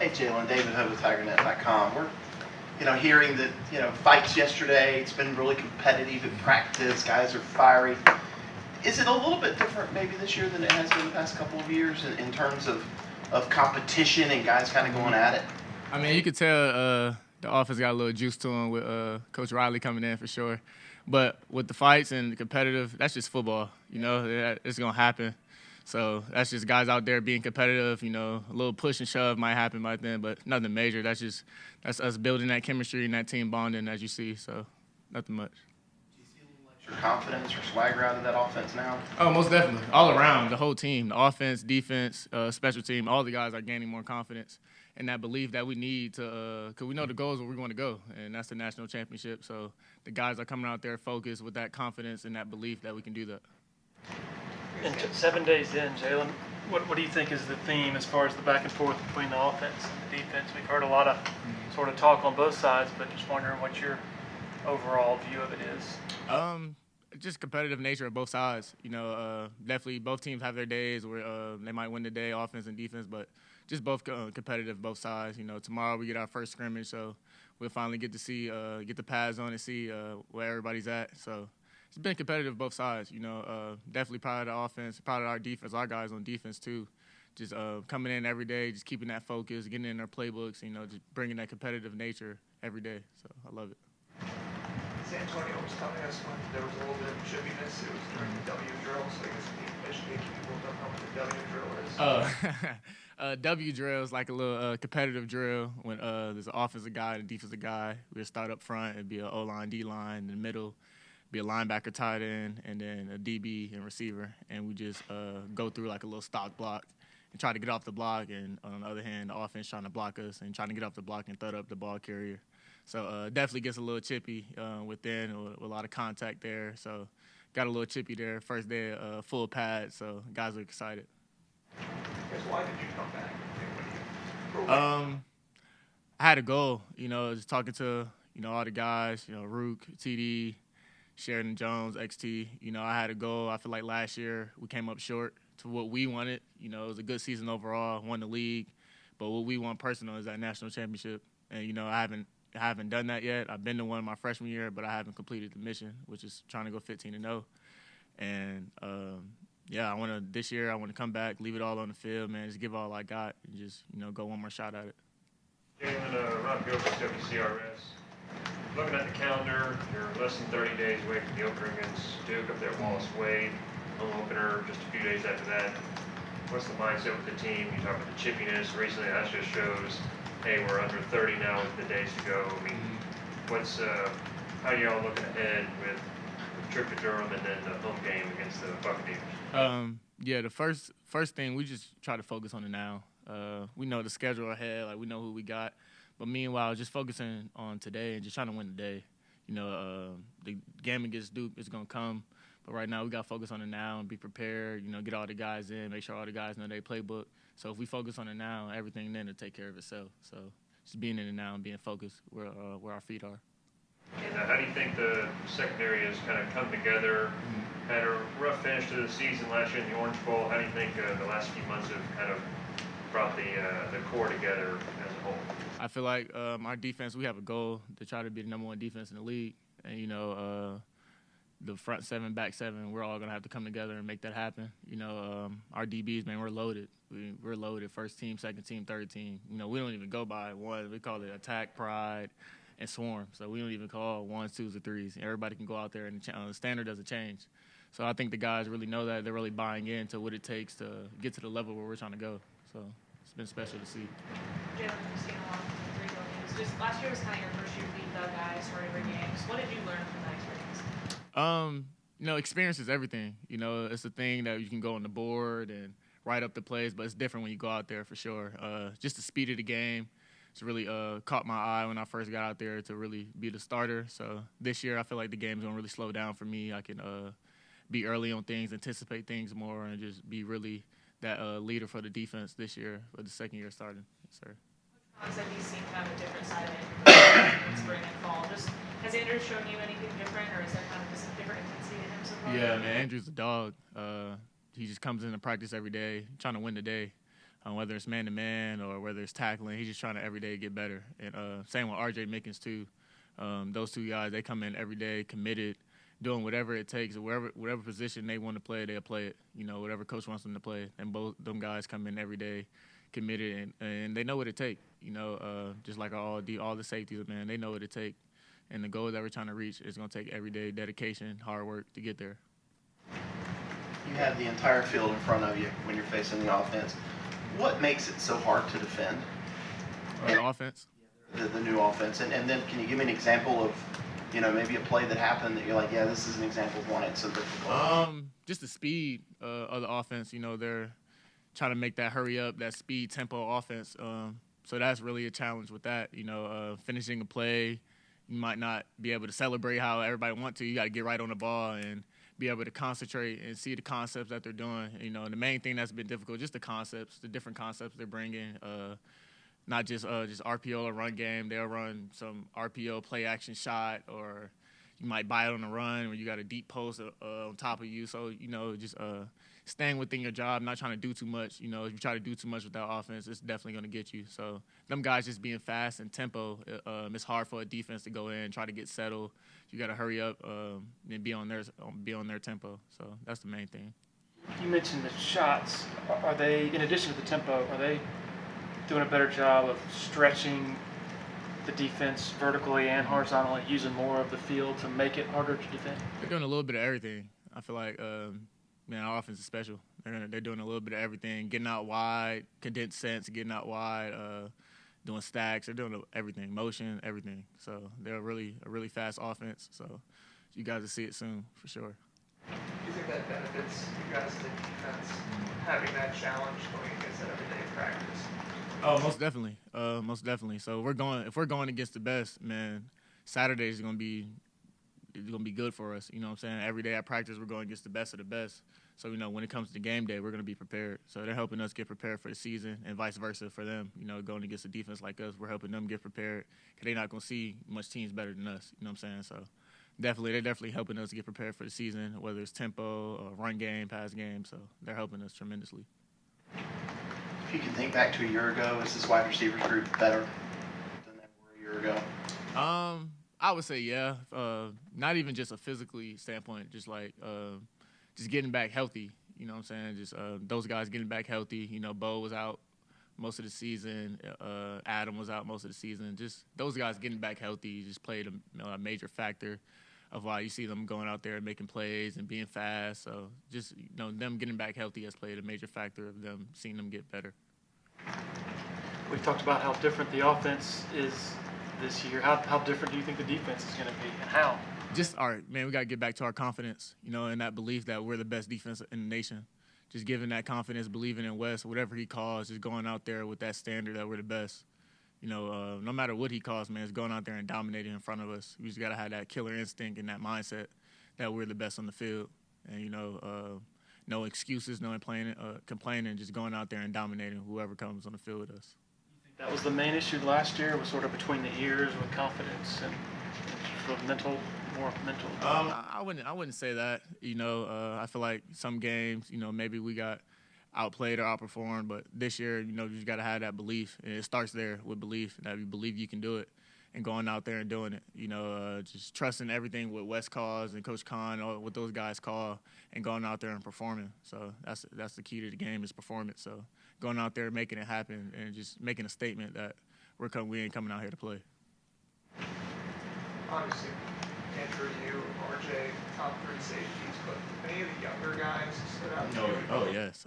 Hey, Jalyn, David Hood with TigerNet.com. We're, hearing that, fights yesterday. It's been really competitive at practice. Guys are fiery. Is it a little bit different maybe this year than it has been the past couple of years in terms of competition and guys kind of going at it? I mean, you could tell the offense got a little juice to them with Coach Riley coming in for sure. But with the fights and the competitive, that's just football. It's going to happen. So that's just guys out there being competitive. A little push and shove might happen right then, but nothing major. That's us building that chemistry and that team bonding, as you see. So nothing much. Do you see a little extra confidence or swagger out of that offense now? Oh, most definitely. All around, the whole team, the offense, defense, special team, all the guys are gaining more confidence and that belief that we need to, because we know the goal is where we want to go, and that's the national championship. So the guys are coming out there focused with that confidence and that belief that we can do that. And 7 days in, Jalyn, what do you think is the theme as far as the back and forth between the offense and the defense? We've heard a lot of sort of talk on both sides, but just wondering what your overall view of it is. Just competitive nature of both sides. Definitely both teams have their days where they might win the day, offense and defense, but just both competitive, both sides. Tomorrow we get our first scrimmage, so we'll finally get to see, get the pads on and see where everybody's at. So it's been competitive both sides. Definitely proud of the offense, proud of our defense, our guys on defense too. Just coming in every day, just keeping that focus, getting in their playbooks, just bringing that competitive nature every day. So I love it. San Antonio was telling us when there was a little bit of chippiness, it was during the W drill, so I guess we educate people don't know what the W drill is. W drill is like a little competitive drill when there's an offensive guy and a defensive guy. We'll start up front, it'd be an O-line, D-line, in the middle, be a linebacker tight end, and then a DB and receiver. And we just go through like a little stock block and try to get off the block. And on the other hand, the offense trying to block us and trying to get off the block and throw up the ball carrier. So definitely gets a little chippy within, with a lot of contact there. So got a little chippy there. First day, full pad, so guys are excited. Why did you come back? I had a goal, just talking to, all the guys, Rook, TD, Sheridan Jones, XT. I had a goal. I feel like last year we came up short to what we wanted. It was a good season overall, won the league. But what we want personal is that national championship. And, I haven't done that yet. I've been to one my freshman year, but I haven't completed the mission, which is trying to go 15-0. And, this year I want to come back, leave it all on the field, man, just give all I got and just, go one more shot at it. Jalyn, Rob Gilbert, WCRS. Looking at the calendar, you're less than 30 days away from the opener against Duke up there at Wallace Wade. Home opener just a few days after that. What's the mindset with the team? You talk about the chippiness. Recently, that just shows, hey, we're under 30 now with the days to go. I mean, how are y'all looking ahead with the trip to Durham and then the home game against the Buccaneers? The first thing, we just try to focus on the now. We know the schedule ahead, like we know who we got. But meanwhile, just focusing on today and just trying to win the day. The game against Duke is going to come. But right now, we got to focus on the now and be prepared, get all the guys in, make sure all the guys know their playbook. So if we focus on the now, everything then will take care of itself. So just being in the now and being focused where our feet are. And how do you think the secondary has kind of come together? Had a rough finish to the season last year in the Orange Bowl. How do you think the last few months have kind of brought the core together as a whole? I feel like our defense, we have a goal to try to be the number one defense in the league. And, the front seven, back seven, we're all going to have to come together and make that happen. Our DBs, man, we're loaded. We're loaded. First team, second team, third team. We don't even go by one. We call it attack, pride, and swarm. So we don't even call ones, twos, or threes. Everybody can go out there, and the standard doesn't change. So I think the guys really know that. They're really buying into what it takes to get to the level where we're trying to go. So it's been special to see. Jalyn, you've seen a lot of the 3 games. Just last year was kind of your first year beating the guys, starting every game. What did you learn from that experience? Experience is everything. It's a thing that you can go on the board and write up the plays, but it's different when you go out there for sure. Just the speed of the game. It's really caught my eye when I first got out there to really be the starter. So this year I feel like the game's going to really slow down for me. I can be early on things, anticipate things more, and just be really that leader for the defense this year for the second year starting. Yes, sir. Coach said he's seen kind of a different side of Andrew in spring and fall. Has Andrew shown you anything different, or is there kind of just a different intensity to him so far? Yeah, man, Andrew's a dog. He just comes into practice every day trying to win the day. whether it's man-to-man or whether it's tackling. He's just trying to every day get better. And same with RJ Mickens, too. Those two guys, they come in every day committed, doing whatever it takes, whatever position they want to play, they'll play it. Whatever coach wants them to play. And both them guys come in every day committed, and they know what it takes. Just like all the safeties, man, they know what it takes. And the goal that we're trying to reach is going to take everyday dedication, hard work to get there. You have the entire field in front of you when you're facing the offense. What makes it so hard to defend? The offense? The new offense. And then can you give me an example of, maybe a play that happened that you're like, yeah, this is an example of why it's so difficult? Just the speed of the offense. They're trying to make that hurry up, that speed tempo offense. So that's really a challenge with that. Finishing a play, you might not be able to celebrate how everybody wants to. You got to get right on the ball and be able to concentrate and see the concepts that they're doing. The main thing that's been difficult, just the concepts, the different concepts they're bringing. Not just RPO or run game. They'll run some RPO play action shot, or you might buy it on the run where you got a deep post on top of you. So, just staying within your job, not trying to do too much. If you try to do too much with that offense, it's definitely going to get you. So them guys just being fast and tempo, it's hard for a defense to go in and try to get settled. You got to hurry up and be on their tempo. So that's the main thing. You mentioned the shots. Are they, in addition to the tempo, are they doing a better job of stretching the defense vertically and horizontally, using more of the field to make it harder to defend? They're doing a little bit of everything. I feel like, our offense is special. They're doing a little bit of everything, getting out wide, condensed sets, getting out wide, doing stacks. They're doing everything, motion, everything. So they're a really fast offense. So you guys will see it soon for sure. Do you think that benefits you guys as a defense, having that challenge going against that everyday practice? Oh, most definitely. Most definitely. So if we're going against the best, man, Saturday is gonna be good for us. You know what I'm saying? Every day at practice we're going against the best of the best. So, when it comes to game day, we're gonna be prepared. So they're helping us get prepared for the season and vice versa for them. Going against a defense like us, we're helping them get prepared because they're not gonna see much teams better than us. You know what I'm saying? So they're definitely helping us get prepared for the season, whether it's tempo or run game, pass game. So they're helping us tremendously. If you can think back to a year ago, is this wide receivers group better than they were a year ago? I would say yeah. Not even just a physically standpoint, just like just getting back healthy. You know what I'm saying? Just those guys getting back healthy. Bo was out most of the season. Adam was out most of the season. Just those guys getting back healthy just played a major factor of why you see them going out there and making plays and being fast. So just them getting back healthy has played a major factor of them seeing them get better. We've talked about how different the offense is this year. How different do you think the defense is going to be, and how? Just, all right, man, we got to get back to our confidence, and that belief that we're the best defense in the nation. Just giving that confidence, believing in Wes, whatever he calls, just going out there with that standard that we're the best. No matter what he calls, man, it's going out there and dominating in front of us. We just got to have that killer instinct and that mindset that we're the best on the field. And, no excuses, no complaining, just going out there and dominating whoever comes on the field with us. That was the main issue last year, was sort of between the ears with confidence and sort of more mental. I wouldn't say that. I feel like some games, maybe we got outplayed or outperformed, but this year, you just got to have that belief, and it starts there with belief, that you believe you can do it, and going out there and doing it. Just trusting everything what Wes calls and Coach Khan, or what those guys call, and going out there and performing. So that's the key to the game, is performance. So going out there, making it happen, and just making a statement that we ain't coming out here to play. Obviously, Andrew, you, RJ, top 3 safeties, but any of the younger guys stood out to you? Oh, yes.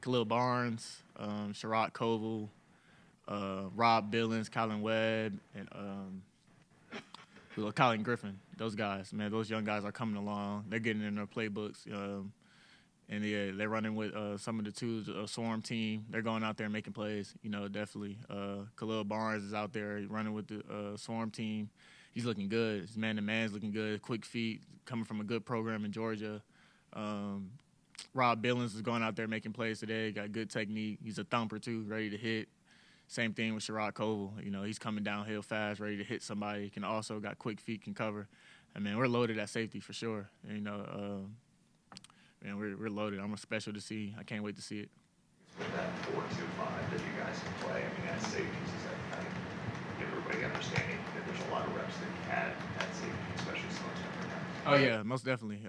Khalil Barnes, Sherrod Koval, Rob Billings, Colin Webb, and Colin Griffin. Those guys, man, those young guys are coming along. They're getting in their playbooks. And they're running with some of the twos, Swarm team. They're going out there and making plays, definitely. Khalil Barnes is out there running with the Swarm team. He's looking good. His man-to-man's looking good, quick feet, coming from a good program in Georgia. Rob Billings is going out there making plays today, got good technique. He's a thumper, too, ready to hit. Same thing with Sherrod Koval. He's coming downhill fast, ready to hit somebody. He can also got quick feet, can cover. We're loaded at safety for sure. Man, we're loaded. I'm special to see. I can't wait to see it. with that 4-2-5 that you guys can play? I mean, as safeties, is that kind of give everybody understanding that there's a lot of reps that you had at safety, especially some of those younger guys? Oh yeah, most definitely.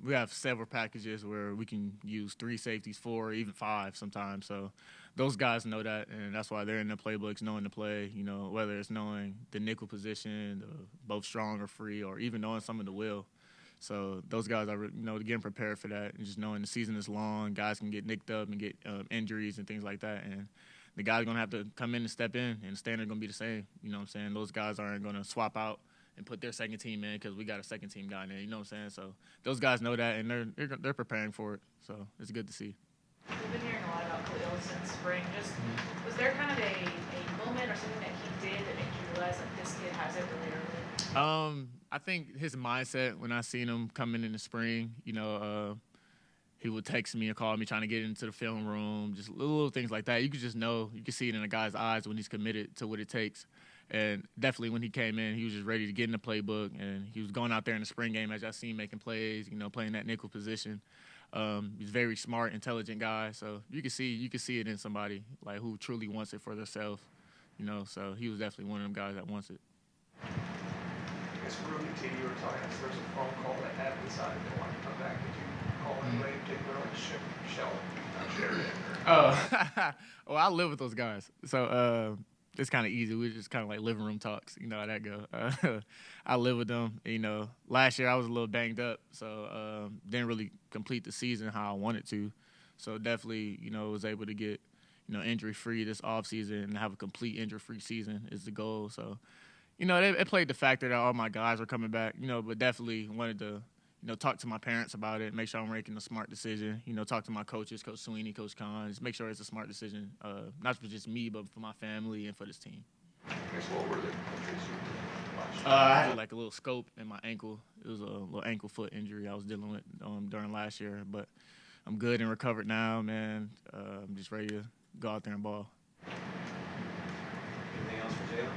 We have several packages where we can use 3 safeties, 4, even 5 sometimes. So those guys know that, and that's why they're in the playbooks, knowing the play. You know, whether it's knowing the nickel position, both strong or free, or even knowing some of the will. So those guys are, getting prepared for that, and just knowing the season is long, guys can get nicked up and get injuries and things like that, and the guys are gonna have to come in and step in, and the standard gonna be the same. You know what I'm saying? Those guys aren't gonna swap out and put their second team in because we got a second team guy in there. You know what I'm saying? So those guys know that, and they're preparing for it. So it's good to see. We've been hearing a lot about Khalil since spring. Just was there kind of a moment or something that he did that made you realize like this kid has it really early? I think his mindset when I seen him coming in the spring, he would text me or call me trying to get into the film room, just little things like that. You could just know, you could see it in a guy's eyes when he's committed to what it takes. And definitely when he came in, he was just ready to get in the playbook, and he was going out there in the spring game, as y'all seen, making plays, playing that nickel position. He's a very smart, intelligent guy, so you can see it in somebody like who truly wants it for themselves, So he was definitely one of them guys that wants it. I guess Rudy T, you were telling us there's a phone call that had decided they wanted to come back. Did you call anybody in particular, like Sheridan? Oh, well, I live with those guys, so it's kind of easy. We're just kind of like living room talks. You know how that go. I live with them. Last year I was a little banged up, so didn't really complete the season how I wanted to. So definitely, was able to get, injury-free this offseason and have a complete injury-free season is the goal. So, it played the factor that all my guys are coming back, but definitely wanted to, talk to my parents about it, make sure I'm making a smart decision, talk to my coaches, Coach Sweeney, Coach Khan, just make sure it's a smart decision, not for just me, but for my family and for this team. I guess what were the injuries you were last year? I had like a little scope in my ankle. It was a little ankle foot injury I was dealing with during last year, but I'm good and recovered now, man. I'm just ready to go out there and ball. Anything else for Jalyn?